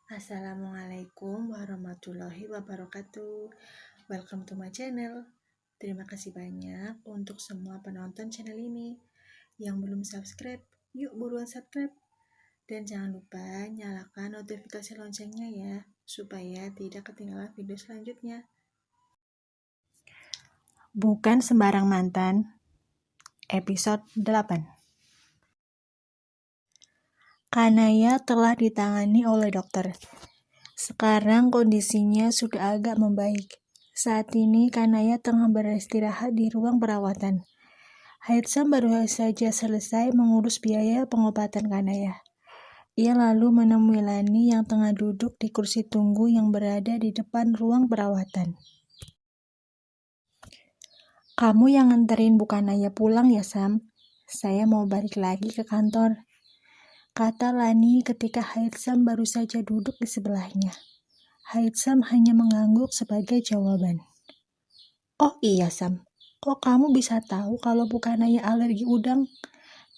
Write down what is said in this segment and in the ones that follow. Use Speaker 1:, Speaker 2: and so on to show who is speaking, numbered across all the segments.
Speaker 1: Assalamualaikum warahmatullahi wabarakatuh. Welcome to my channel. Terima kasih banyak untuk semua penonton channel ini. Yang belum subscribe, yuk buruan subscribe. Dan jangan lupa nyalakan notifikasi loncengnya ya, supaya tidak ketinggalan video selanjutnya. Bukan sembarang mantan, episode 8. Kanaya telah ditangani oleh dokter. Sekarang kondisinya sudah agak membaik. Saat ini Kanaya tengah beristirahat di ruang perawatan. Haitsam baru saja selesai mengurus biaya pengobatan Kanaya. Ia lalu menemui Lani yang tengah duduk di kursi tunggu yang berada di depan ruang perawatan. Kamu yang nganterin Bu Kanaya pulang ya, Sam? Saya mau balik lagi ke kantor, kata Lani ketika Haitsam baru saja duduk di sebelahnya. Haitsam hanya mengangguk sebagai jawaban. Oh iya Sam, kok kamu bisa tahu kalau Bu Kanaya alergi udang?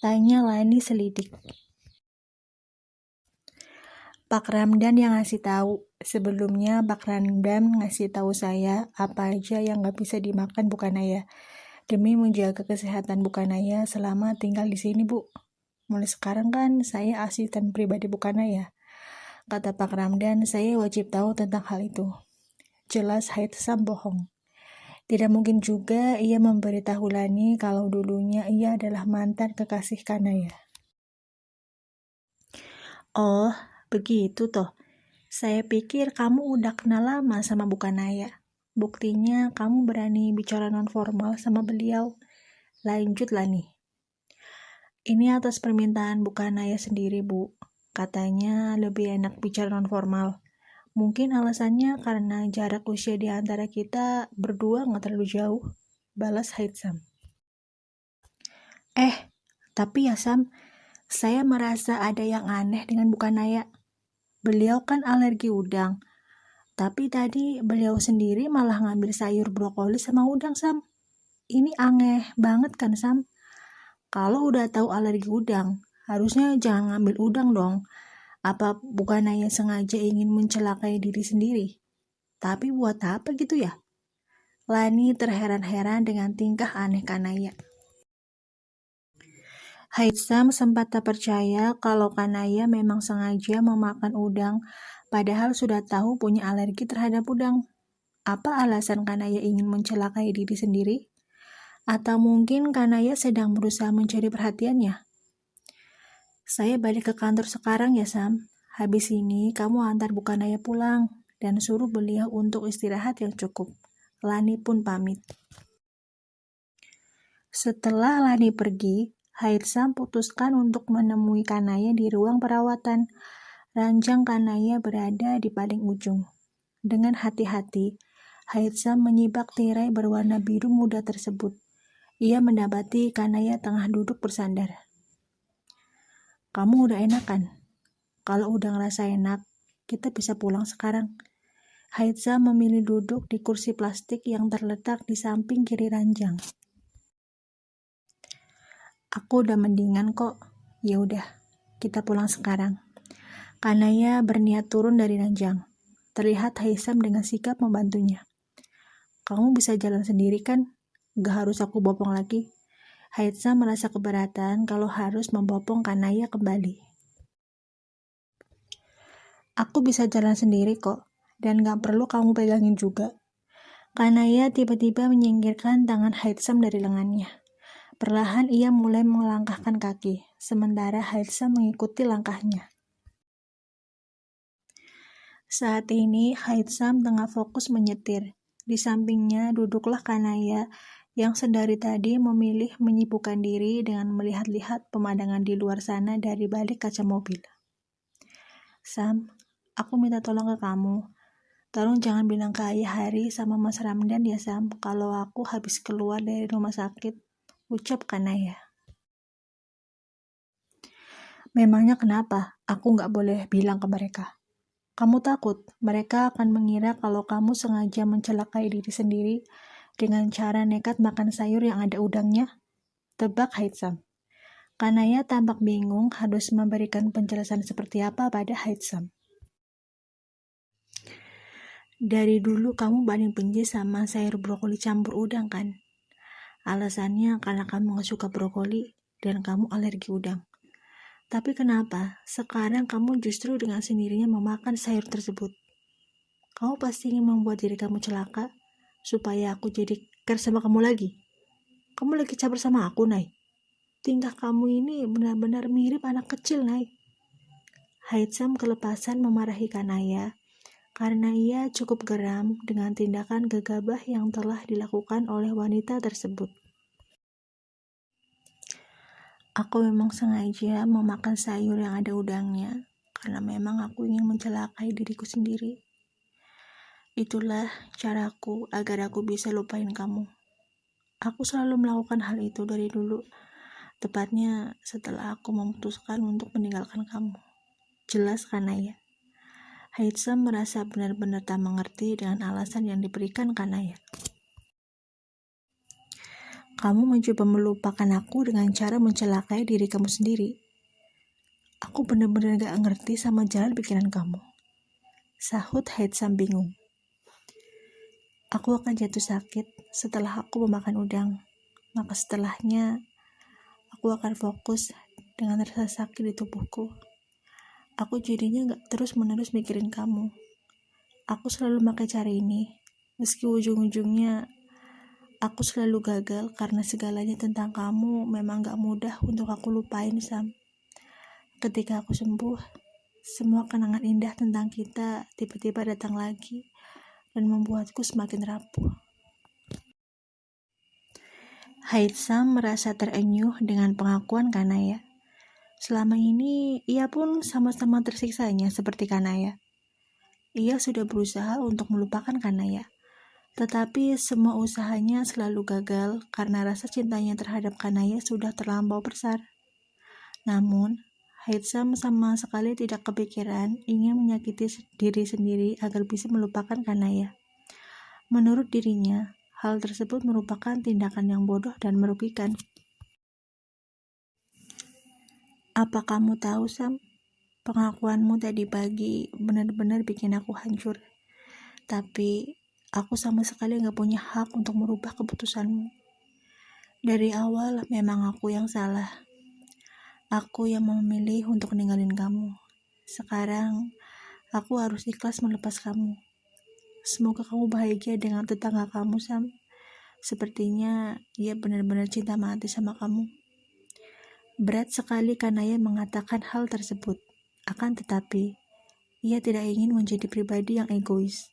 Speaker 1: Tanya Lani selidik. Pak Ramdan yang ngasih tahu. Sebelumnya Pak Ramdan ngasih tahu saya apa aja yang gak bisa dimakan Bu Kanaya, demi menjaga kesehatan Bu Kanaya selama tinggal di sini, Bu. Mulai sekarang kan saya asisten pribadi Bu Kanaya. Kata Pak Ramdan, saya wajib tahu tentang hal itu. Jelas Haitsam bohong. Tidak mungkin juga ia memberitahu Lani kalau dulunya ia adalah mantan kekasih Kanaya. Oh, begitu toh. Saya pikir kamu udah kenal lama sama Bu Kanaya. Buktinya kamu berani bicara non-formal sama beliau. Lanjut Lani. Ini atas permintaan Bu Kanaya sendiri, Bu. Katanya lebih enak bicara non-formal. Mungkin alasannya karena jarak usia di antara kita berdua gak terlalu jauh, balas Haitsam. Tapi ya Sam, saya merasa ada yang aneh dengan Bu Kanaya. Beliau kan alergi udang, tapi tadi beliau sendiri malah ngambil sayur brokoli sama udang, Sam. Ini aneh banget kan, Sam? Kalau udah tahu alergi udang, harusnya jangan ngambil udang dong. Apa Bu Kanaya sengaja ingin mencelakai diri sendiri? Tapi buat apa gitu ya? Lani terheran-heran dengan tingkah aneh Kanaya. Haitsam sempat tak percaya kalau Kanaya memang sengaja memakan udang, padahal sudah tahu punya alergi terhadap udang. Apa alasan Kanaya ingin mencelakai diri sendiri? Atau mungkin Kanaya sedang berusaha mencari perhatiannya? Saya balik ke kantor sekarang ya Sam. Habis ini kamu antar Bu Kanaya pulang dan suruh beliau untuk istirahat yang cukup. Lani pun pamit. Setelah Lani pergi, Haitsam putuskan untuk menemui Kanaya di ruang perawatan. Ranjang Kanaya berada di paling ujung. Dengan hati-hati, Haitsam menyibak tirai berwarna biru muda tersebut. Ia mendapati Kanaya tengah duduk bersandar. Kamu udah enak kan? Kalau udah ngerasa enak, kita bisa pulang sekarang. Haitsam memilih duduk di kursi plastik yang terletak di samping kiri ranjang. Aku udah mendingan kok. Ya udah, kita pulang sekarang. Kanaya berniat turun dari ranjang. Terlihat Haitsam dengan sikap membantunya. Kamu bisa jalan sendiri kan? Gak harus aku bopong lagi. Haitsam merasa keberatan kalau harus membopong Kanaya kembali. Aku bisa jalan sendiri kok, dan gak perlu kamu pegangin juga. Kanaya tiba-tiba menyingkirkan tangan Haitsam dari lengannya. Perlahan ia mulai melangkahkan kaki, sementara Haitsam mengikuti langkahnya. Saat ini Haitsam tengah fokus menyetir. Di sampingnya duduklah Kanaya yang sedari tadi memilih menyibukkan diri dengan melihat-lihat pemandangan di luar sana dari balik kaca mobil. Sam, aku minta tolong ke kamu. Tolong jangan bilang ke Ayah Hari sama Mas Ramdan ya Sam, kalau aku habis keluar dari rumah sakit, ucap Kanaya. Memangnya kenapa? Aku gak boleh bilang ke mereka. Kamu takut mereka akan mengira kalau kamu sengaja mencelakai diri sendiri dengan cara nekat makan sayur yang ada udangnya? Tebak Haitsam. Kanaya tampak bingung harus memberikan penjelasan seperti apa pada Haitsam. Dari dulu kamu paling benci sama sayur brokoli campur udang kan? Alasannya karena kamu gak suka brokoli dan kamu alergi udang. Tapi kenapa sekarang kamu justru dengan sendirinya memakan sayur tersebut? Kamu pasti ingin membuat diri kamu celaka supaya aku jadi care sama kamu lagi. Kamu lagi campur sama aku, Nay. Tingkah kamu ini benar-benar mirip anak kecil, Nay. Haitsam kelepasan memarahi Kanaya karena ia cukup geram dengan tindakan gegabah yang telah dilakukan oleh wanita tersebut. Aku memang sengaja memakan sayur yang ada udangnya, karena memang aku ingin mencelakai diriku sendiri. Itulah caraku agar aku bisa lupain kamu. Aku selalu melakukan hal itu dari dulu, tepatnya setelah aku memutuskan untuk meninggalkan kamu. Jelas kan, Naya? Haitsam merasa benar-benar tak mengerti dengan alasan yang diberikan Kanaya. Kamu mencoba melupakan aku dengan cara mencelakai diri kamu sendiri. Aku benar-benar gak ngerti sama jalan pikiran kamu. Sahut Haitsam bingung. Aku akan jatuh sakit setelah aku memakan udang. Maka setelahnya, aku akan fokus dengan rasa sakit di tubuhku. Aku jadinya gak terus-menerus mikirin kamu. Aku selalu pakai cara ini, meski ujung-ujungnya aku selalu gagal karena segalanya tentang kamu memang gak mudah untuk aku lupain, Sam. Ketika aku sembuh, semua kenangan indah tentang kita tiba-tiba datang lagi dan membuatku semakin rapuh. Haitsam merasa terenyuh dengan pengakuan Kanaya. Selama ini, ia pun sama-sama tersiksanya seperti Kanaya. Ia sudah berusaha untuk melupakan Kanaya. Tetapi semua usahanya selalu gagal karena rasa cintanya terhadap Kanaya sudah terlampau besar. Namun, Haitsam sama sekali tidak kepikiran ingin menyakiti diri sendiri agar bisa melupakan Kanaya. Menurut dirinya, hal tersebut merupakan tindakan yang bodoh dan merugikan. Apa kamu tahu, Sam? Pengakuanmu tadi pagi benar-benar bikin aku hancur. Tapi, aku sama sekali gak punya hak untuk merubah keputusanmu. Dari awal memang aku yang salah. Aku yang memilih untuk ninggalin kamu. Sekarang, aku harus ikhlas melepas kamu. Semoga kamu bahagia dengan tetangga kamu, Sam. Sepertinya ia benar-benar cinta mati sama kamu. Berat sekali Kanaya mengatakan hal tersebut. Akan tetapi, ia tidak ingin menjadi pribadi yang egois.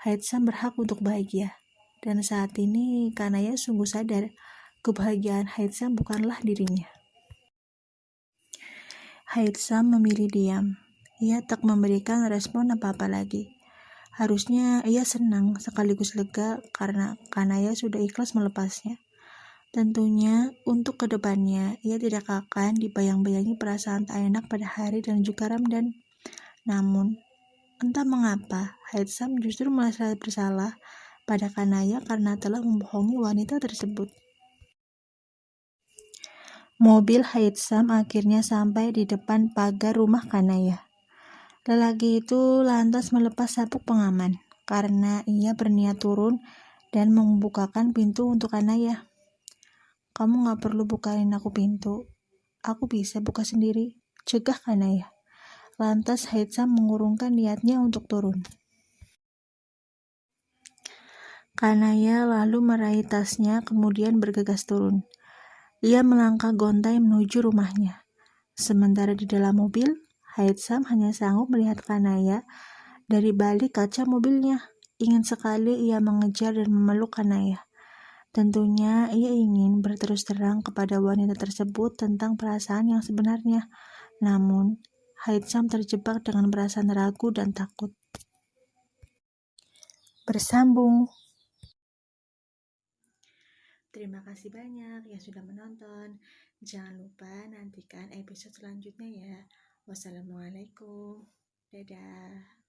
Speaker 1: Haitsam berhak untuk bahagia. Dan saat ini Kanaya sungguh sadar kebahagiaan Haitsam bukanlah dirinya. Haitsam memilih diam. Ia tak memberikan respon apa-apa lagi. Harusnya ia senang sekaligus lega karena Kanaya sudah ikhlas melepasnya. Tentunya untuk kedepannya ia tidak akan dibayang-bayangi perasaan tak enak pada Hari dan juga Ramdan. Namun, entah mengapa Haitsam justru merasa bersalah pada Kanaya karena telah membohongi wanita tersebut. Mobil Haitsam akhirnya sampai di depan pagar rumah Kanaya. Lelaki itu lantas melepas sabuk pengaman karena ia berniat turun dan membukakan pintu untuk Kanaya. Kamu gak perlu bukain aku pintu. Aku bisa buka sendiri, cegah Kanaya. Lantas Haitsam mengurungkan niatnya untuk turun. Kanaya lalu meraih tasnya kemudian bergegas turun. Ia melangkah gontai menuju rumahnya. Sementara di dalam mobil, Haitsam hanya sanggup melihat Kanaya dari balik kaca mobilnya. Ingin sekali ia mengejar dan memeluk Kanaya. Tentunya ia ingin berterus terang kepada wanita tersebut tentang perasaan yang sebenarnya. Namun, Haitsam terjebak dengan perasaan ragu dan takut. Bersambung. Terima kasih banyak yang sudah menonton. Jangan lupa nantikan episode selanjutnya ya. Wassalamualaikum. Dadah.